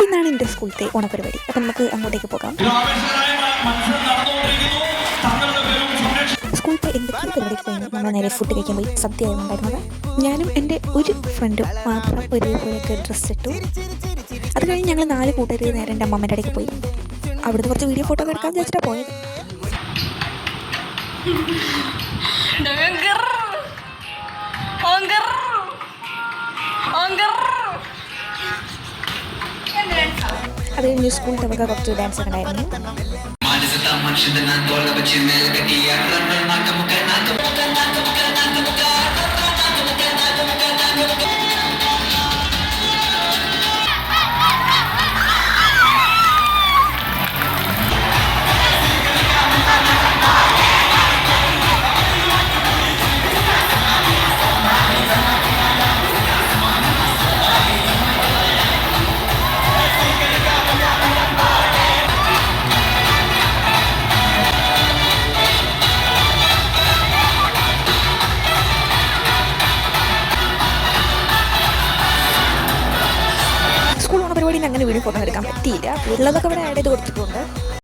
അപ്പോൾ ഇന്നാണ് എൻ്റെ സ്കൂളത്തെ ഓണപരിപാടി. അപ്പോൾ നമുക്ക് അങ്ങോട്ടേക്ക് പോകാം. സ്കൂളിലത്തെ എന്തൊക്കെ പരിപാടിക്ക് കഴിഞ്ഞ് നമ്മൾ നേരെ ഫുഡ് കഴിക്കാൻ പോയി. സദ്യ ആയിരുന്നു ഉണ്ടായിരുന്നത്. ഞാനും എൻ്റെ ഒരു ഫ്രണ്ടും മാത്രം ഒരേപോലെയൊക്കെ ഡ്രസ്സ് ഇട്ടു. അത് കഴിഞ്ഞ് ഞങ്ങൾ 4 കൂട്ടുകാർ നേരെ എൻ്റെ അമ്മമ്മേൻ്റെ ഇടയ്ക്ക് പോയി. അവിടുന്ന് കുറച്ച് വീഡിയോ ഫോട്ടോ ഒക്കെ എടുക്കാൻ വിചാരിച്ചിട്ടാണ് പോയത്. അത് കഴിഞ്ഞ് സ്കൂളിൽ നമുക്ക് കുറച്ച് ഡാൻസ് ഒക്കെ ഉണ്ടായിരുന്നു. സ്കൂൾ ഓണ പരിപാടിയിൽ അങ്ങനെ വീഡിയോ ഫോട്ടോ എടുക്കാൻ പറ്റിയില്ല. ഉള്ളതൊക്കെ ഇവിടെ ആഡ് ചെയ്ത് കൊടുത്തിട്ടുണ്ട്.